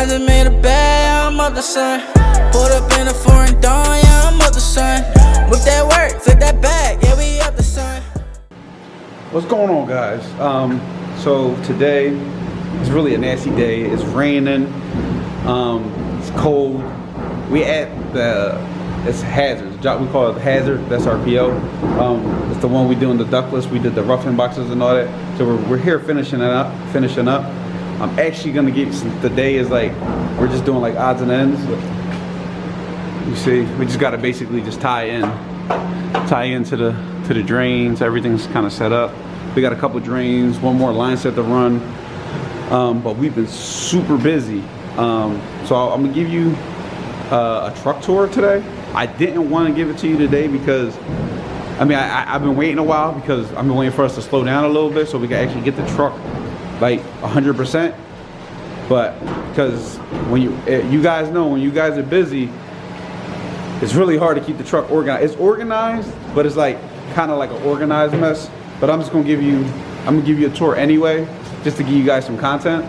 I just made a bag, yeah, I'm up the sun. Pulled up in a foreign dawn, yeah, I'm up the sun. With that work, flip that bag, yeah, we up the sun. What's going on, guys? So today it's really a nasty day. It's raining. It's cold. We at it's hazards. We call it hazard. That's our PO. It's the one we do in the ductless. We did the roughing boxes and all that. So we're here finishing up. I'm actually gonna get the day is like we're just doing like odds and ends. You see, we just gotta basically just tie into the drains. Everything's kind of set up. We got a couple drains, one more line set to run. But we've been super busy. So I'm gonna give you a truck tour today. I didn't want to give it to you today because I've been waiting a while because I've been waiting for us to slow down a little bit so we can actually get the truck like 100%. But because when you guys know, when you guys are busy, it's really hard to keep the truck organized. It's organized, but it's like kind of like an organized mess. But I'm gonna give you a tour anyway, just to give you guys some content.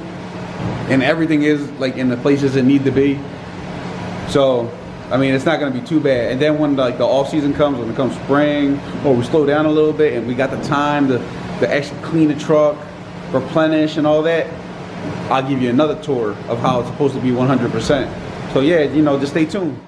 And everything is like in the places it need to be. So it's not gonna be too bad. And then when like the off season comes, when it comes spring, or we slow down a little bit and we got the time to actually clean the truck, replenish and all that, I'll give you another tour of how it's supposed to be 100%. So yeah, just stay tuned.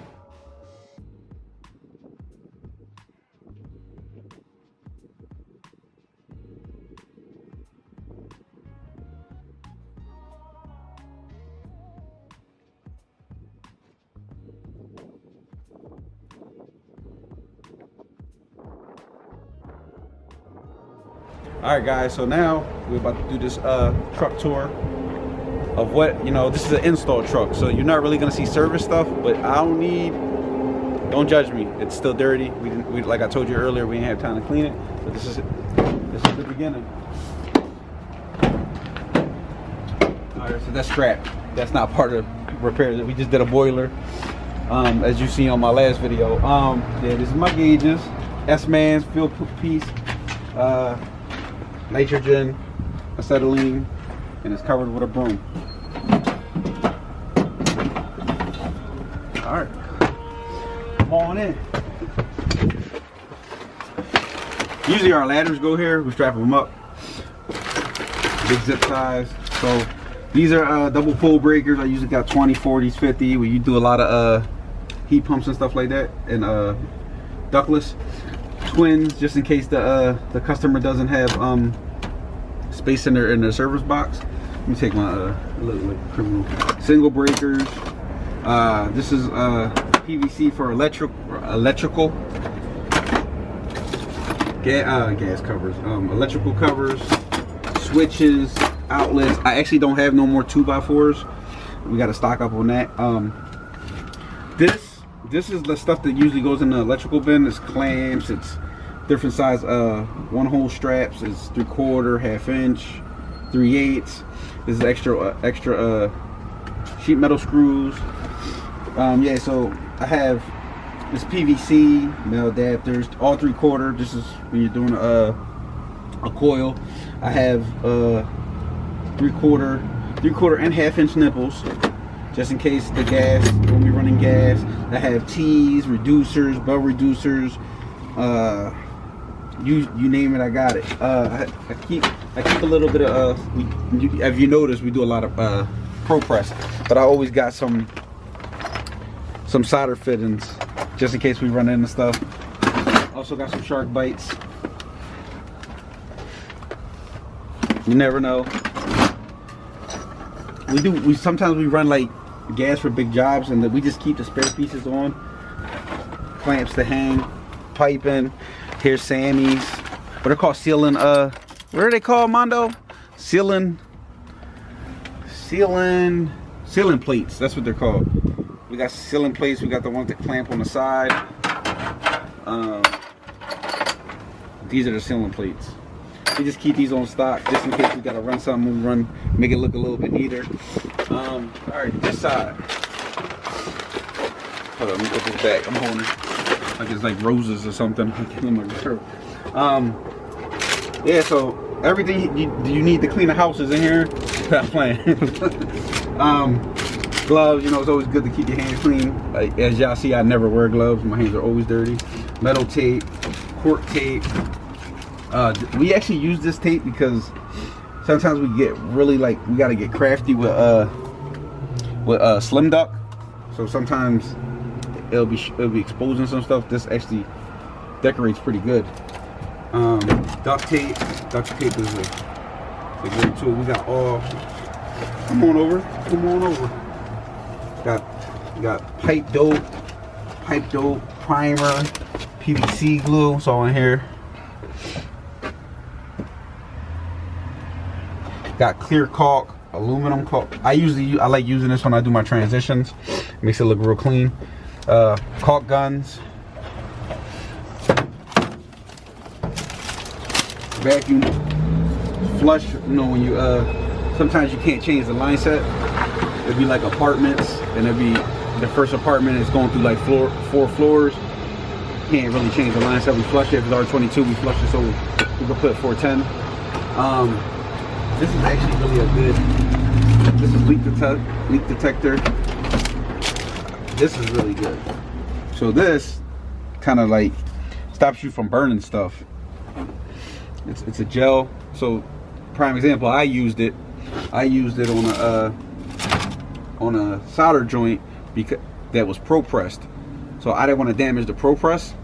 All right, guys, so now we're about to do this truck tour of what, this is an install truck, so you're not really gonna see service stuff, but don't judge me, it's still dirty. We like I told you earlier, we didn't have time to clean it, but this is the beginning. All right, so that's scrap. That's not part of repairs. We just did a boiler, as you see on my last video. Yeah, this is my gauges, S-Mans, fuel piece, nitrogen, acetylene, and it's covered with a broom. All right, come on in. Usually our ladders go here. We strap them up. Big zip ties. So these are double pole breakers. I usually got 20, 40s, 50. Where you do a lot of heat pumps and stuff like that, and ductless. Twins, just in case the customer doesn't have space in their service box. Let me take my little criminal. Single breakers. This is PVC for electrical gas covers, electrical covers, switches, outlets. I actually don't have no more 2x4s. We got to stock up on that. This is the stuff that usually goes in the electrical bin. It's clamps, it's different size one hole straps. It's 3/4, 1/2 inch, 3/8. This is extra sheet metal screws. Yeah, so I have this PVC metal adapters, all 3/4. This is when you're doing a coil. I have 3/4 and 1/2 inch nipples, just in case the gas, when we're running gas. I have T's, reducers, bell reducers, you name it, I got it. I keep a little bit of if you notice, we do a lot of pro press, but I always got some solder fittings just in case we run into stuff. Also got some shark bites. You never know. Sometimes we run like gas for big jobs, and we just keep the spare pieces on. Clamps to hang, piping. Here's Sammy's. What are called? Sealing. What are they called, Mondo? Sealing plates. That's what they're called. We got sealing plates. We got the ones that clamp on the side. These are the sealing plates. We just keep these on stock just in case we gotta run something. Make it look a little bit neater. All right, this side. Hold on, let me put this back. I'm holding it like it's like roses or something. Yeah, so everything you need to clean the house is in here. I'm playing. Gloves, you know, it's always good to keep your hands clean. Like, as y'all see, I never wear gloves. My hands are always dirty. Metal tape, cork tape. We actually use this tape because sometimes we get really, like, we gotta get crafty with slim duck. So sometimes it'll be exposing some stuff. This actually decorates pretty good. Duct tape. Duct tape is a great tool. We got all. Come on over. Got pipe dope, primer, PVC glue. It's all in here. Got clear caulk, aluminum caulk. I like using this when I do my transitions. Makes it look real clean. Caulk guns. Vacuum flush. You know, when you sometimes you can't change the line set. It'd be like apartments, and it'd be the first apartment is going through like 4 floors. Can't really change the line set. We flush it. If it's R22, we flush it so we can put 410. This is actually really a good. This is leak detector. This is really good. So this kind of like stops you from burning stuff. It's a gel. So prime example, I used it on a solder joint because that was pro pressed. So I didn't want to damage the pro press,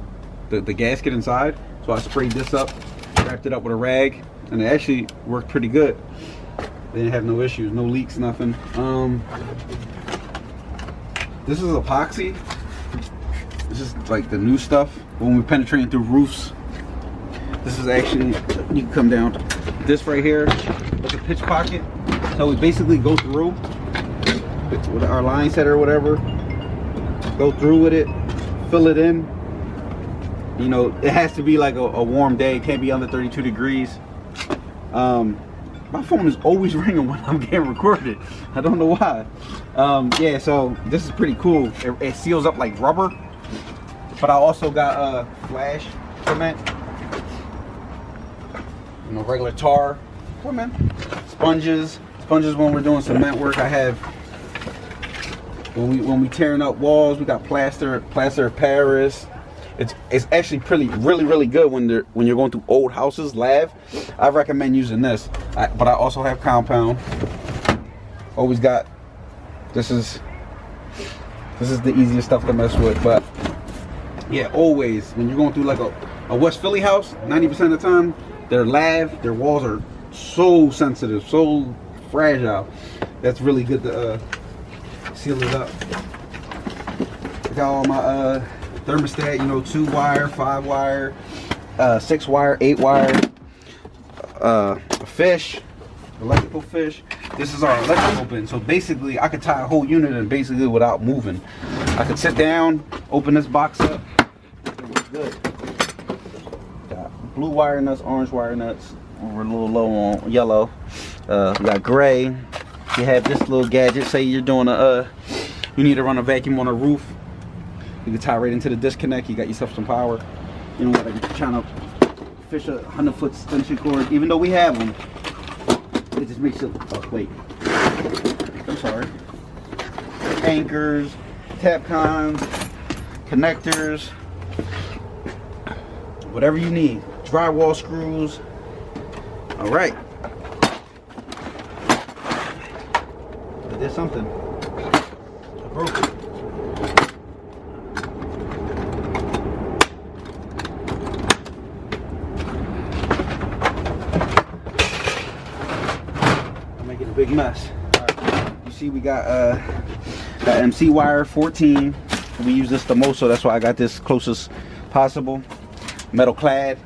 the gasket inside. So I sprayed this up, wrapped it up with a rag, and it actually worked pretty good. They didn't have no issues, no leaks, nothing. This is epoxy. This is like the new stuff when we're penetrating through roofs. This is actually, you can come down. This right here, like a pitch pocket. So we basically go through with our line setter or whatever. Go through with it, fill it in. You know, it has to be like a warm day. It can't be under 32 degrees. My phone is always ringing when I'm getting recorded. I don't know why. Yeah, so this is pretty cool. It seals up like rubber. But I also got flash cement. You know, regular tar. Come on. Sponges when we're doing cement work. I have when we tearing up walls. We got plaster of Paris. It's actually really good when you're going through old houses. Lav, I recommend using this. But I also have compound. Always got. This is the easiest stuff to mess with. But yeah, always when you're going through like a West Philly house, 90% of the time they're lav. Their walls are so sensitive, so fragile. That's really good to seal it up. I got all my thermostat, you know, 2-wire, 5-wire, 6-wire, 8-wire, fish, electrical fish. This is our electrical bin. So basically I could tie a whole unit in basically without moving. I could sit down, open this box up. Good. Got blue wire nuts, orange wire nuts. We're a little low on yellow. We got gray. You have this little gadget. Say you're doing you need to run a vacuum on a roof. You can tie right into the disconnect. You got yourself some power. You know what? I'm trying to fish a 100-foot extension cord. Even though we have them, it just makes it. Oh wait. I'm sorry. Anchors, Tapcons, connectors, whatever you need. Drywall screws. All right. I did something. I broke it. I'm making a big mess. All right. You see, we got MC wire 14. We use this the most, so that's why I got this closest possible. Metal clad.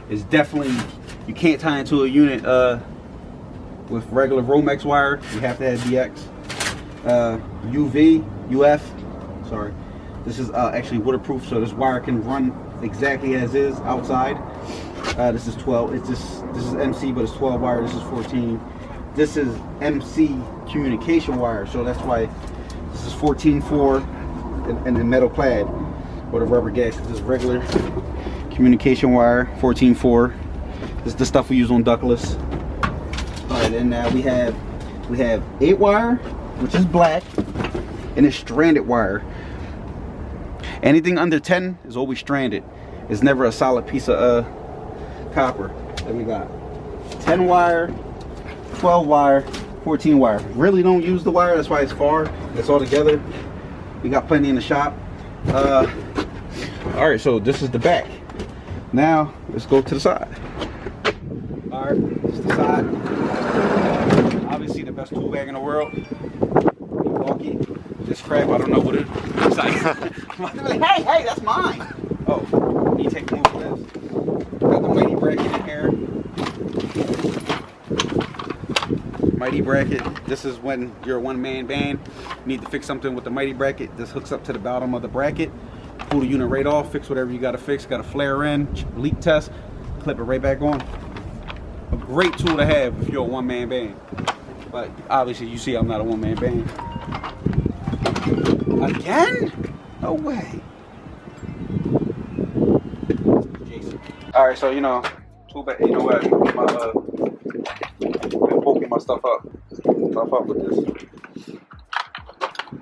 It's definitely. You can't tie into a unit with regular Romex wire. You have to have DX. UF. Sorry. This is actually waterproof, so this wire can run exactly as is outside. This is 12. This is MC, but it's 12 wire. This is 14. This is MC communication wire, so that's why this is 14.4 and metal clad with a rubber gasket. This is regular communication wire, 14.4. This is the stuff we use on ductless. All right, and now we have 8 wire which is black, and it's stranded wire. Anything under 10 is always stranded. It's never a solid piece of copper. Then we got 10 wire, 12 wire, 14 wire. Really don't use the wire, that's why it's far. It's all together. We got plenty in the shop. All right, so this is the back. Now let's go to the side. All right, this is the side. Obviously the best tool bag in the world. Milwaukee. This crap, I don't know what it is. Hey, hey, that's mine. Oh, you take a move for this. Got the mighty bracket in here. Mighty bracket. This is when you're a one-man band. You need to fix something with the mighty bracket. This hooks up to the bottom of the bracket. Pull the unit right off. Fix whatever you got to fix. Got to flare in, leak test, clip it right back on. A great tool to have if you're a one-man band. But obviously, you see, I'm not a one-man band. Again? No way. Jason. All right, so you know, tool bag. You know what? Been poking my stuff up with this.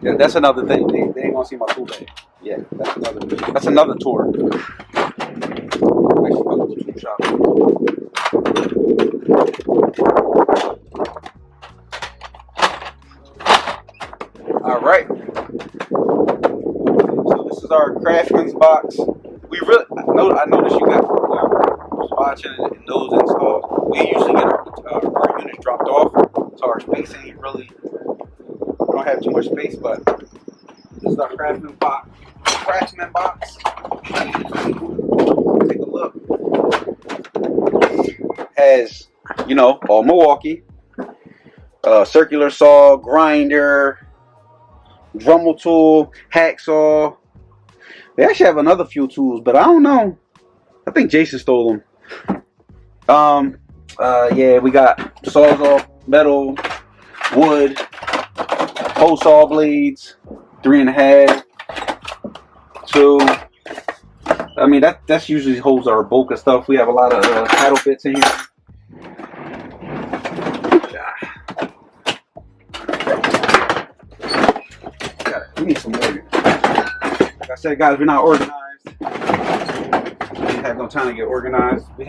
Yeah, that's another thing. They ain't gonna see my tool bag. Yeah, that's another tour. Actually, about the tool shop. All right. So this is our Craftsman's box. We really, I noticed you got watching and those installs. We usually get our units dropped off, so our space ain't really. We don't have too much space, but this is our Craftsman box. Take a look. Has, you know, all Milwaukee. Circular saw, grinder, Dremel tool, hacksaw. They actually have another few tools, but I don't know. I think Jason stole them. Yeah, we got sawzall, metal, wood, hole saw blades, 3.5, 2. I mean, that's usually holds our bulk of stuff. We have a lot of paddle bits in here. We need some more. Like I said, guys, we're not organized. We didn't have no time to get organized. We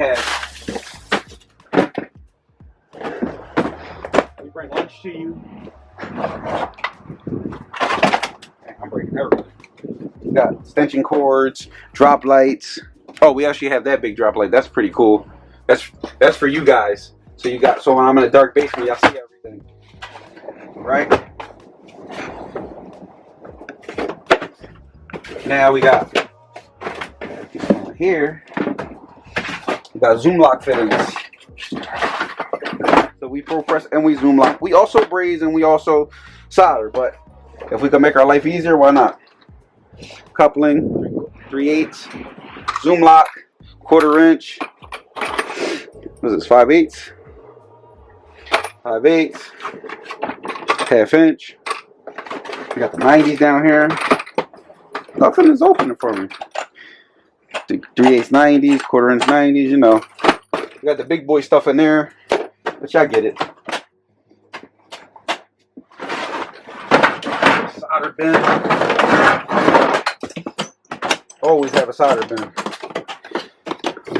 bring lunch to you. I'm breaking everything. We got extension cords, drop lights. Oh, we actually have that big drop light. That's pretty cool. That's for you guys. So when I'm in a dark basement, y'all see everything. Right? Now we got here. We got zoom lock fittings. So we pro press and we zoom lock. We also braze and we also solder, but if we can make our life easier, why not? Coupling, 3/8, zoom lock, 1/4 inch. What is this? 5/8, 5/8, 1/2 inch. We got the 90s down here. Nothing is opening for me. 3/8 90s, 1/4 inch 90s. You know, we got the big boy stuff in there, but y'all get it. Solder bin. Always have a solder bin.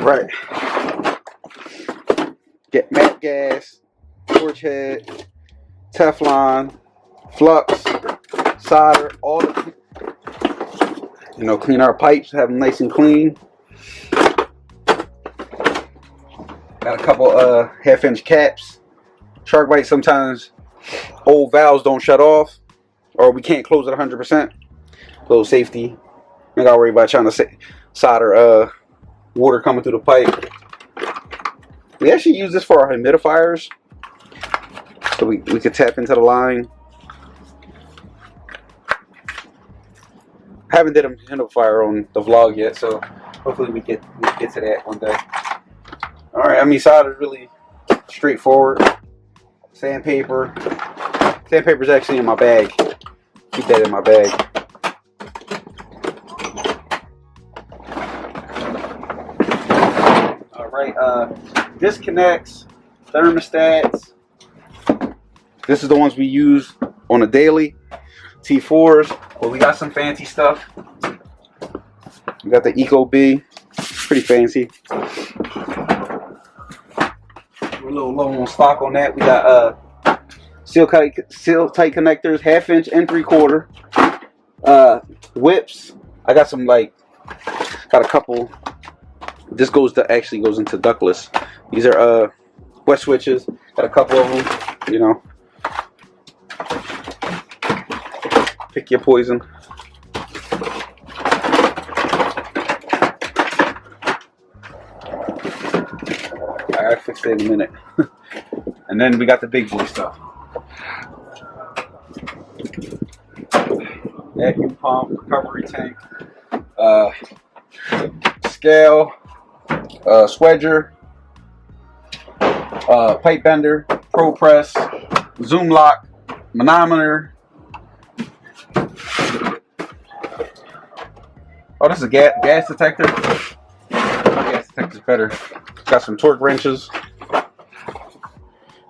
Right. Get matte gas, torch head, Teflon, flux, solder, all the, you know, clean our pipes, have them nice and clean. Got a couple 1/2 inch caps. Shark bite, sometimes old valves don't shut off, or we can't close it 100%. Little safety. I gotta worry about trying to solder water coming through the pipe. We actually use this for our humidifiers, so we could tap into the line. Haven't did a humidifier on the vlog yet, so hopefully we get to that one day. All right, I mean, solder is really straightforward. Sandpaper. Sandpaper's actually in my bag. Keep that in my bag. All right, disconnects, thermostats, This is the ones we use on a daily. T4s. Well, we got some fancy stuff. We got the Eco B. Pretty fancy. We're a little low on stock on that. We got seal tight connectors, 1/2 inch and 3/4. Whips. I got some got a couple. This actually goes into ductless. These are wet switches. Got a couple of them. You know, pick your poison. I'll fix that in a minute. And then we got the big boy stuff. Vacuum pump, recovery tank, scale, swedger, pipe bender, pro press, zoom lock, manometer. Oh, this is a gas detector. Gas detector's better. Got some torque wrenches,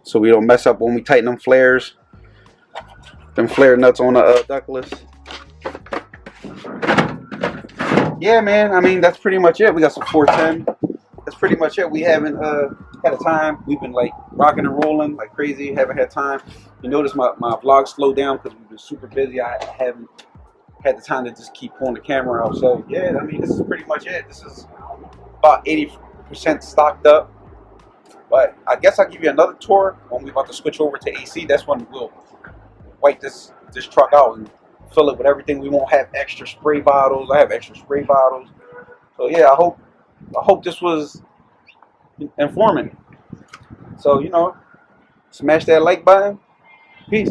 so we don't mess up when we tighten them flares. Them flare nuts on the ductless. Yeah, man. I mean, that's pretty much it. We got some 410. That's pretty much it. We haven't had a time. We've been like rocking and rolling like crazy. Haven't had time. You notice my vlog slowed down because we've been super busy. I haven't had the time to just keep pulling the camera out. So yeah, I mean, this is pretty much it. This is about 80% stocked up. But I guess I'll give you another tour when we're about to switch over to AC. That's when we'll wipe this truck out and fill it with everything. We won't have extra spray bottles. I have extra spray bottles. So yeah, I hope this was informative. So, you know, smash that like button. Peace.